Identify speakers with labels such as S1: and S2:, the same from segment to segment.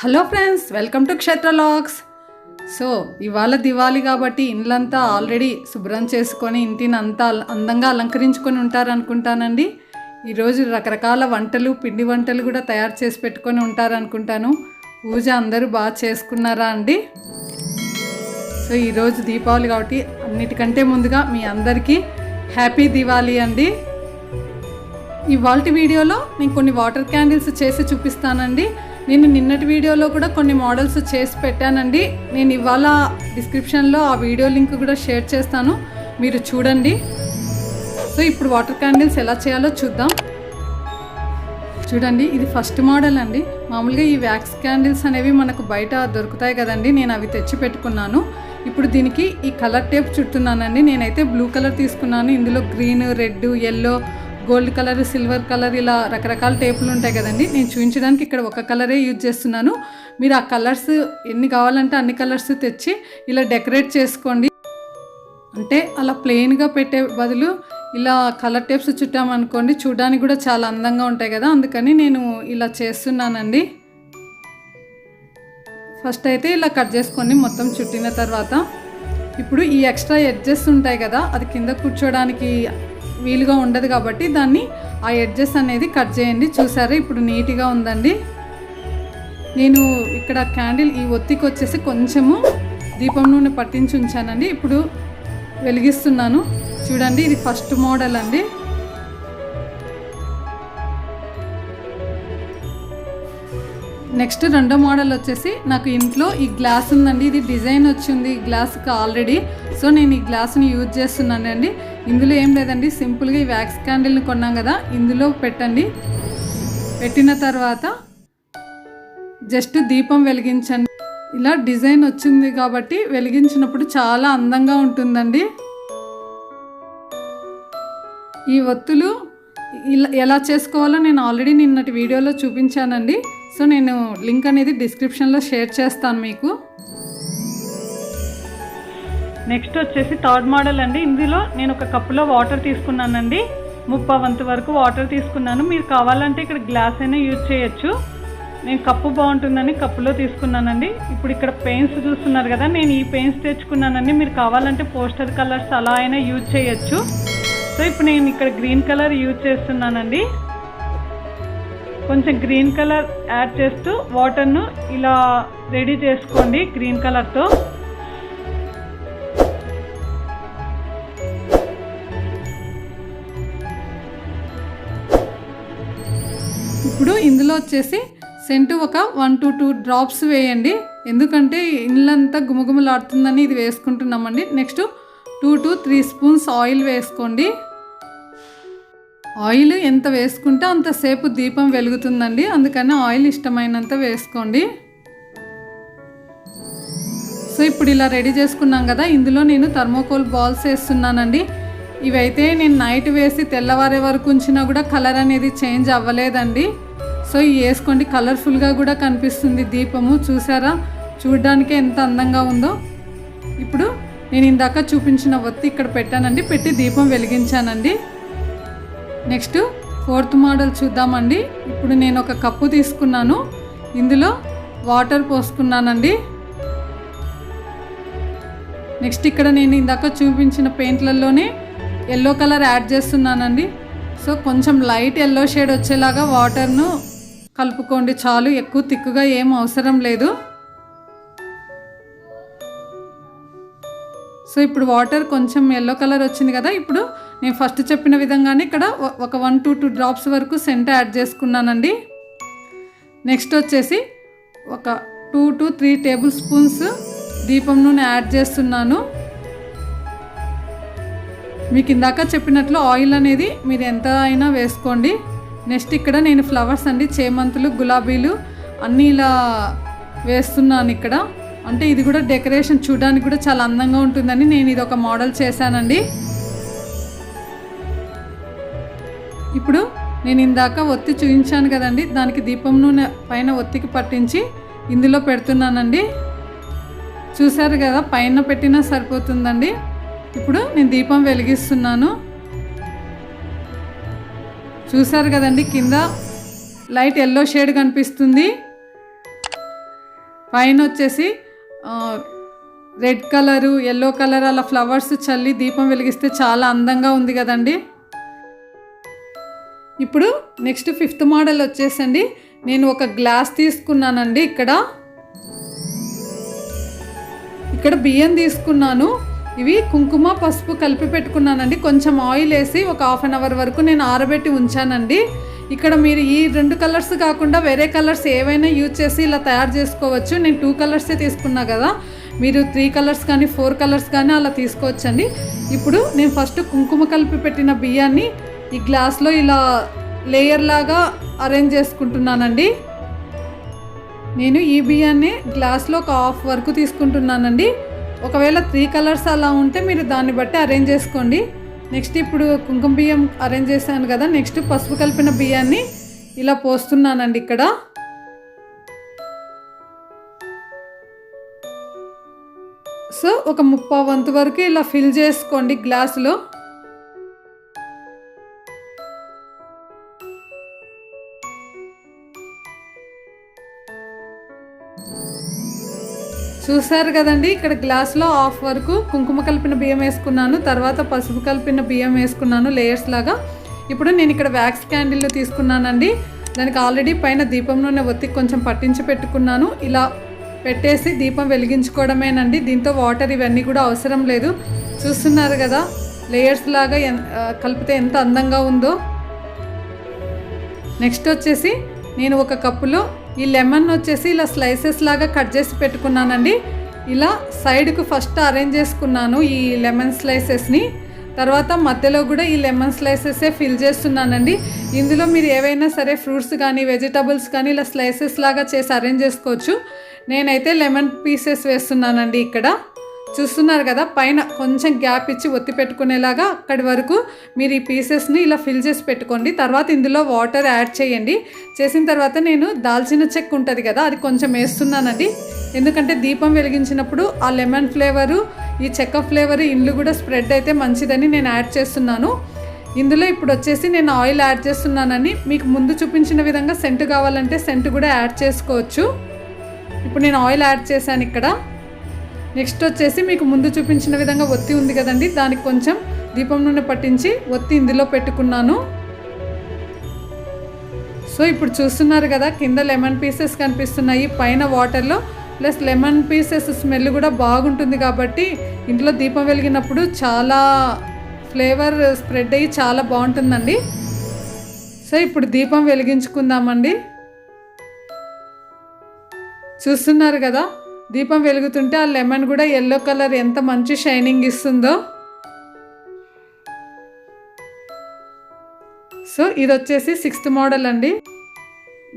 S1: Hello friends, welcome to క్షేత్ర logs. So ఇవాళ దివాళీ కాబట్టి ఇండ్లంతా ఆల్రెడీ శుభ్రం చేసుకొని ఇంటిని అంతా అందంగా అలంకరించుకొని ఉంటారనుకుంటానండి. ఈరోజు రకరకాల వంటలు, పిండి వంటలు కూడా తయారు చేసి పెట్టుకొని ఉంటారనుకుంటాను. పూజ అందరూ బాగా చేసుకున్నారా అండి? సో ఈరోజు దీపావళి కాబట్టి అన్నిటికంటే ముందుగా మీ అందరికీ హ్యాపీ దివాళీ అండి. ఇవాళ వీడియోలో నేను కొన్ని వాటర్ క్యాండిల్స్ చేసి చూపిస్తానండి. నేను నిన్నటి వీడియోలో కూడా కొన్ని మోడల్స్ చేసి పెట్టానండి. నేను ఇవాళ డిస్క్రిప్షన్లో ఆ వీడియో లింక్ కూడా షేర్ చేస్తాను, మీరు చూడండి. సో ఇప్పుడు వాటర్ క్యాండిల్స్ ఎలా చేయాలో చూద్దాం. చూడండి, ఇది ఫస్ట్ మోడల్ అండి. మామూలుగా ఈ వ్యాక్స్ క్యాండిల్స్ అనేవి మనకు బయట దొరుకుతాయి కదండి, నేను అవి తెచ్చి పెట్టుకున్నాను. ఇప్పుడు దీనికి ఈ కలర్ టేప్ చుట్టున్నానండి. నేనైతే బ్లూ కలర్ తీసుకున్నాను. ఇందులో green, red, yellow, gold colour, silver colour ఇలా రకరకాల టేపులు ఉంటాయి కదండి. నేను చూపించడానికి ఇక్కడ ఒక కలరే యూజ్ చేస్తున్నాను. మీరు ఆ కలర్స్ ఎన్ని కావాలంటే అన్ని కలర్స్ తెచ్చి ఇలా డెకరేట్ చేసుకోండి. అంటే అలా ప్లెయిన్గా పెట్టే బదులు ఇలా కలర్ టేప్స్ చుట్టామనుకోండి, చూడడానికి కూడా చాలా అందంగా ఉంటాయి కదా, అందుకని నేను ఇలా చేస్తున్నానండి. ఫస్ట్ అయితే ఇలా కట్ చేసుకోండి మొత్తం చుట్టిన తర్వాత. ఇప్పుడు ఈ ఎక్స్ట్రా ఎడ్జెస్ ఉంటాయి కదా, అది కింద కూర్చోడానికి వీలుగా ఉండదు కాబట్టి దాన్ని ఆ ఎడ్జెస్ అనేది కట్ చేయండి. చూసారా, ఇప్పుడు నీట్గా ఉందండి. నేను ఇక్కడ క్యాండిల్ ఈ ఒత్తికి వచ్చేసి కొంచెము దీపం నూనె పట్టించి ఉంచానండి. ఇప్పుడు వెలిగిస్తున్నాను. చూడండి, ఇది ఫస్ట్ మోడల్ అండి. నెక్స్ట్ రెండో మోడల్ వచ్చేసి నాకు ఇంట్లో ఈ గ్లాస్ ఉందండి. ఇది డిజైన్ వచ్చింది గ్లాస్కి ఆల్రెడీ. సో నేను ఈ గ్లాస్ని యూజ్ చేస్తున్నానండి. ఇందులో ఏం లేదండి, సింపుల్గా ఈ వ్యాక్స్ క్యాండిల్ని కొన్నాం కదా, ఇందులో పెట్టండి. పెట్టిన తర్వాత జస్ట్ దీపం వెలిగించండి. ఇలా డిజైన్ వచ్చింది కాబట్టి వెలిగించినప్పుడు చాలా అందంగా ఉంటుందండి. ఈ ఒత్తులు ఇలా ఎలా చేసుకోవాలో నేను ఆల్రెడీ నిన్నటి వీడియోలో చూపించానండి. సో నేను లింక్ అనేది డిస్క్రిప్షన్లో షేర్ చేస్తాను మీకు. నెక్స్ట్ వచ్చేసి థర్డ్ మోడల్ అండి. ఇందులో నేను ఒక కప్పులో వాటర్ తీసుకున్నానండి. 30 వంతు వరకు వాటర్ తీసుకున్నాను. మీరు కావాలంటే ఇక్కడ గ్లాస్ అయినా యూజ్ చేయొచ్చు. నేను కప్పు బాగుంటుందని కప్పులో తీసుకున్నానండి. ఇప్పుడు ఇక్కడ పెయింట్స్ చూస్తున్నారు కదా, నేను ఈ పెయింట్స్ తెచ్చుకున్నానండి. మీరు కావాలంటే పోస్టర్ కలర్స్ అలా అయినా యూజ్ చేయొచ్చు. సో ఇప్పుడు నేను ఇక్కడ గ్రీన్ కలర్ యూజ్ చేస్తున్నానండి. కొంచెం గ్రీన్ కలర్ యాడ్ చేస్తూ వాటర్ను ఇలా రెడీ చేసుకోండి గ్రీన్ కలర్తో. ఇప్పుడు ఇందులో వచ్చేసి సెంటు ఒక 1 to 2 డ్రాప్స్ వేయండి. ఎందుకంటే ఇల్లంతా గుమగుమలాడుతుందని ఇది వేసుకుంటున్నామండి. నెక్స్ట్ 2 to 3 స్పూన్స్ ఆయిల్ వేసుకోండి. ఆయిల్ ఎంత వేసుకుంటే అంతసేపు దీపం వెలుగుతుందండి, అందుకని ఆయిల్ ఇష్టమైనంత వేసుకోండి. సో ఇప్పుడు ఇలా రెడీ చేసుకున్నాం కదా, ఇందులో నేను థర్మోకోల్ బాల్స్ వేస్తున్నానండి. ఇవైతే నేను నైట్ వేసి తెల్లవారే వరకు ఉంచినా కూడా కలర్ అనేది చేంజ్ అవ్వలేదండి. సో ఇవి వేసుకోండి, కలర్ఫుల్గా కూడా కనిపిస్తుంది దీపము. చూసారా, చూడడానికే ఎంత అందంగా ఉందో. ఇప్పుడు నేను ఇందాక చూపించిన ఒత్తి ఇక్కడ పెట్టానండి, పెట్టి దీపం వెలిగించానండి. నెక్స్ట్ ఫోర్త్ మోడల్ చూద్దామండి. ఇప్పుడు నేను ఒక కప్పు తీసుకున్నాను, ఇందులో వాటర్ పోసుకున్నానండి. నెక్స్ట్ ఇక్కడ నేను ఇందాక చూపించిన పెయింట్లలోనే ఎల్లో కలర్ యాడ్ చేస్తున్నానండి. సో కొంచెం లైట్ ఎల్లో షేడ్ వచ్చేలాగా వాటర్ను కలుపుకోండి చాలు, ఎక్కువ తిక్కుగా ఏం అవసరం లేదు. సో ఇప్పుడు వాటర్ కొంచెం ఎల్లో కలర్ వచ్చింది కదా, ఇప్పుడు నేను ఫస్ట్ చెప్పిన విధంగానే ఇక్కడ ఒక 1 to 2 డ్రాప్స్ వరకు సెంట్ యాడ్ చేసుకున్నానండి. నెక్స్ట్ వచ్చేసి ఒక 2 to 3 టేబుల్ స్పూన్స్ దీపం నూనె యాడ్ చేస్తున్నాను. మీకు ఇందాక చెప్పినట్లు ఆయిల్ అనేది మీరు ఎంత అయినా వేసుకోండి. నెక్స్ట్ ఇక్కడ నేను ఫ్లవర్స్ అండి, చేమంతులు, గులాబీలు అన్నీ ఇలా వేస్తున్నాను ఇక్కడ. అంటే ఇది కూడా డెకరేషన్ చూడడానికి కూడా చాలా అందంగా ఉంటుందని నేను ఇది ఒక మోడల్ చేశానండి. ఇప్పుడు నేను ఇందాక ఒత్తి చూపించాను కదండి, దానికి దీపం నూనె పైన ఒత్తికి పట్టించి ఇందులో పెడుతున్నానండి. చూసారు కదా, పైన పెట్టినా సరిపోతుందండి. ఇప్పుడు నేను దీపం వెలిగిస్తున్నాను. చూసారు కదండి, కింద లైట్ ఎల్లో షేడ్ కనిపిస్తుంది. పైన వచ్చేసి రెడ్ కలరు ఎల్లో కలర్ అలా ఫ్లవర్స్ చల్లి దీపం వెలిగిస్తే చాలా అందంగా ఉంది కదండి. ఇప్పుడు నెక్స్ట్ 5th మోడల్ వచ్చేసండి, నేను ఒక గ్లాస్ తీసుకున్నానండి. ఇక్కడ బియ్యం తీసుకున్నాను. ఇవి కుంకుమ పసుపు కలిపి పెట్టుకున్నానండి. కొంచెం ఆయిల్ వేసి ఒక 1/2 అవర్ వరకు నేను ఆరబెట్టి ఉంచానండి. ఇక్కడ మీరు ఈ 2 కలర్స్ కాకుండా వేరే కలర్స్ ఏవైనా యూజ్ చేసి ఇలా తయారు చేసుకోవచ్చు. నేను 2 కలర్సే తీసుకున్నా కదా, మీరు 3 కలర్స్ కానీ 4 కలర్స్ కానీ అలా తీసుకోవచ్చండి. ఇప్పుడు నేను ఫస్ట్ కుంకుమ కలిపి పెట్టిన బియ్యాన్ని ఈ గ్లాస్లో ఇలా లేయర్ లాగా అరేంజ్ చేసుకుంటున్నానండి. నేను ఈ బియ్యాన్ని గ్లాస్లో ఒక 1/2 వరకు తీసుకుంటున్నానండి. ఒకవేళ 3 కలర్స్ అలా ఉంటే మీరు దాన్ని బట్టి అరేంజ్ చేసుకోండి. నెక్స్ట్ ఇప్పుడు కుంకుమ బియ్యం అరేంజ్ చేశాను కదా, నెక్స్ట్ పసుపు కలిపిన బియ్యాన్ని ఇలా పోస్తున్నానండి. ఇక్కడ సో ఒక 30 వంతు వరకు ఇలా ఫిల్ చేసుకోండి గ్లాసులో. చూసారు కదండి, ఇక్కడ గ్లాస్లో 1/2 వరకు కుంకుమ కలిపిన బియ్యం వేసుకున్నాను, తర్వాత పసుపు కలిపిన బియ్యం వేసుకున్నాను లేయర్స్ లాగా. ఇప్పుడు నేను ఇక్కడ వ్యాక్స్ క్యాండిల్ తీసుకున్నానండి. దానికి ఆల్రెడీ పైన దీపం నూనె ఒత్తి కొంచెం పట్టించి పెట్టుకున్నాను. ఇలా పెట్టేసి దీపం వెలిగించుకోవడమేనండి. దీంతో వాటర్ ఇవన్నీ కూడా అవసరం లేదు. చూస్తున్నారు కదా లేయర్స్ లాగా కలిపితే ఎంత అందంగా ఉందో. నెక్స్ట్ వచ్చేసి నేను ఒక కప్పులో ఈ లెమన్ వచ్చేసి ఇలా స్లైసెస్ లాగా కట్ చేసి పెట్టుకున్నానండి. ఇలా సైడ్కు ఫస్ట్ అరేంజ్ చేసుకున్నాను ఈ లెమన్ స్లైసెస్ని. తర్వాత మధ్యలో కూడా ఈ లెమన్ స్లైసెసే ఫిల్ చేస్తున్నానండి. ఇందులో మీరు ఏవైనా సరే ఫ్రూట్స్ కానీ వెజిటబుల్స్ కానీ ఇలా స్లైసెస్ లాగా చేసి అరేంజ్ చేసుకోవచ్చు. నేనైతే లెమన్ పీసెస్ వేస్తున్నానండి. ఇక్కడ చూస్తున్నారు కదా, పైన కొంచెం గ్యాప్ ఇచ్చి ఒత్తి పెట్టుకునేలాగా అక్కడి వరకు మీరు ఈ పీసెస్ని ఇలా ఫిల్ చేసి పెట్టుకోండి. తర్వాత ఇందులో వాటర్ యాడ్ చేయండి. చేసిన తర్వాత నేను దాల్చిన చెక్క ఉంటుంది కదా, అది కొంచెం వేస్తున్నానండి. ఎందుకంటే దీపం వెలిగించినప్పుడు ఆ లెమన్ ఫ్లేవరు ఈ చెక్క ఫ్లేవరు ఇండ్లు కూడా స్ప్రెడ్ అయితే మంచిదని నేను యాడ్ చేస్తున్నాను. ఇందులో ఇప్పుడు వచ్చేసి నేను ఆయిల్ యాడ్ చేస్తున్నానని, మీకు ముందు చూపించిన విధంగా సెంటు కావాలంటే సెంటు కూడా యాడ్ చేసుకోవచ్చు. ఇప్పుడు నేను ఆయిల్ యాడ్ చేశాను ఇక్కడ. నెక్స్ట్ వచ్చేసి మీకు ముందు చూపించిన విధంగా ఒత్తి ఉంది కదండి, దానికి కొంచెం దీపం నూనె పట్టించి ఒత్తి ఇందులో పెట్టుకున్నాను. సో ఇప్పుడు చూస్తున్నారు కదా, కింద లెమన్ పీసెస్ కనిపిస్తున్నాయి పైన వాటర్లో. ప్లస్ లెమన్ పీసెస్ స్మెల్ కూడా బాగుంటుంది కాబట్టి ఇంట్లో దీపం వెలిగినప్పుడు చాలా ఫ్లేవర్ స్ప్రెడ్ అయ్యి చాలా బాగుంటుందండి. సో ఇప్పుడు దీపం వెలిగించుకుందామండి. చూస్తున్నారు కదా, దీపం వెలుగుతుంటే ఆ లెమన్ కూడా ఎల్లో కలర్ ఎంత మంచి షైనింగ్ ఇస్తుందో. సో ఇది వచ్చేసి 6th మోడల్ అండి.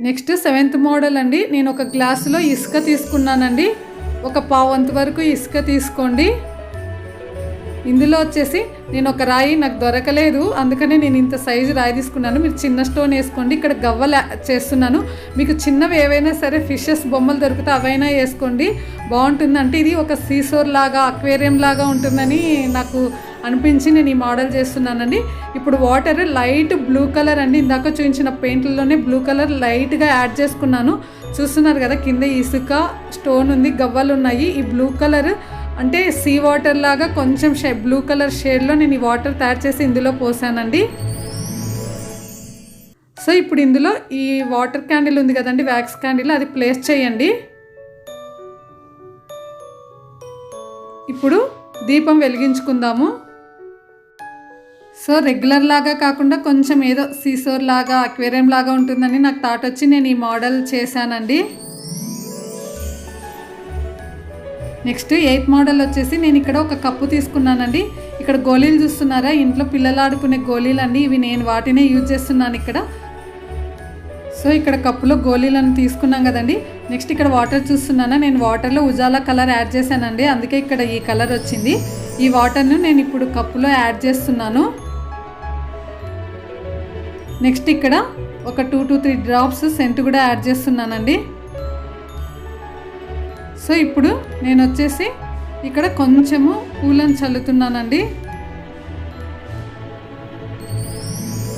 S1: నెక్స్ట్ 7th మోడల్ అండి. నేను ఒక గ్లాసులో ఇసుక తీసుకున్నానండి. ఒక 1/2 వంతు వరకు ఇసుక తీసుకోండి. ఇందులో వచ్చేసి నేను ఒక రాయి నాకు దొరకలేదు, అందుకనే నేను ఇంత సైజు రాయి తీసుకున్నాను. మీరు చిన్న స్టోన్ వేసుకోండి. ఇక్కడ గవ్వలు చేస్తున్నాను. మీకు చిన్నవి ఏవైనా సరే ఫిషెస్ బొమ్మలు దొరికితే అవైనా వేసుకోండి, బాగుంటుంది. అంటే ఇది ఒక సీసోర్ లాగా అక్వేరియం లాగా ఉంటుందని నాకు అనిపించి నేను ఈ మోడల్ చేస్తున్నానండి. ఇప్పుడు వాటర్ లైట్ బ్లూ కలర్ అండి. ఇందాక చూపించిన పెయింట్లలోనే బ్లూ కలర్ లైట్గా యాడ్ చేసుకున్నాను. చూస్తున్నారు కదా, కింద ఇసుక స్టోన్ ఉంది, గవ్వలు ఉన్నాయి. ఈ బ్లూ కలర్ అంటే సీ వాటర్ లాగా కొంచెం బ్లూ కలర్ షేడ్లో నేను ఈ వాటర్ తయారు చేసి ఇందులో పోసానండి. సో ఇప్పుడు ఇందులో ఈ వాటర్ క్యాండిల్ ఉంది కదండి, వ్యాక్స్ క్యాండిల్, అది ప్లేస్ చేయండి. ఇప్పుడు దీపం వెలిగించుకుందాము. సో రెగ్యులర్ లాగా కాకుండా కొంచెం ఏదో సీసోర్ లాగా అక్వేరియం లాగా ఉంటుందని నాకు థాట్ వచ్చి నేను ఈ మోడల్ చేశానండి. నెక్స్ట్ 8th మోడల్ వచ్చేసి నేను ఇక్కడ ఒక కప్పు తీసుకున్నానండి. ఇక్కడ గోళీలు చూస్తున్నారా, ఇంట్లో పిల్లలు ఆడుకునే గోళీలు అండి. ఇవి నేను వాటినే యూజ్ చేస్తున్నాను ఇక్కడ. సో ఇక్కడ కప్పులో గోళీలను తీసుకున్నాం కదండి. నెక్స్ట్ ఇక్కడ వాటర్ చూస్తున్నానా, నేను వాటర్లో ఉజాలా కలర్ యాడ్ చేశానండి, అందుకే ఇక్కడ ఈ కలర్ వచ్చింది. ఈ వాటర్ను నేను ఇప్పుడు కప్పులో యాడ్ చేస్తున్నాను. నెక్స్ట్ ఇక్కడ ఒక 2 to 3 డ్రాప్స్ సెంట్ కూడా యాడ్ చేస్తున్నానండి. సో ఇప్పుడు నేను వచ్చేసి ఇక్కడ కొంచెము పూలను చల్లుతున్నానండి.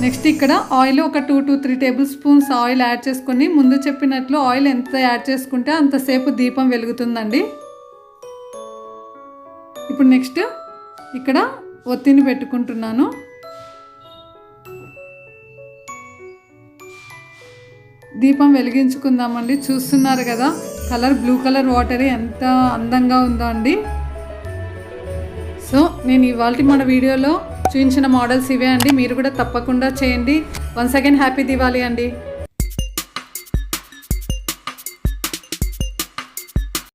S1: నెక్స్ట్ ఇక్కడ ఆయిల్ ఒక 2 to 3 table spoons oil add చేసుకొని, ముందు చెప్పినట్లు ఆయిల్ ఎంత యాడ్ చేసుకుంటే అంతసేపు దీపం వెలుగుతుందండి. ఇప్పుడు నెక్స్ట్ ఇక్కడ ఒత్తిని పెట్టుకుంటున్నాను. దీపం వెలిగించుకుందామండి. చూస్తున్నారు కదా కలర్, బ్లూ కలర్ వాటర్ ఎంత అందంగా ఉందో అండి. సో నేను ఇవాళ మన వీడియోలో చూపించిన మోడల్స్ ఇవే అండి. మీరు కూడా తప్పకుండా చేయండి. వన్స్ అగైన్ హ్యాపీ దివాళీ అండి.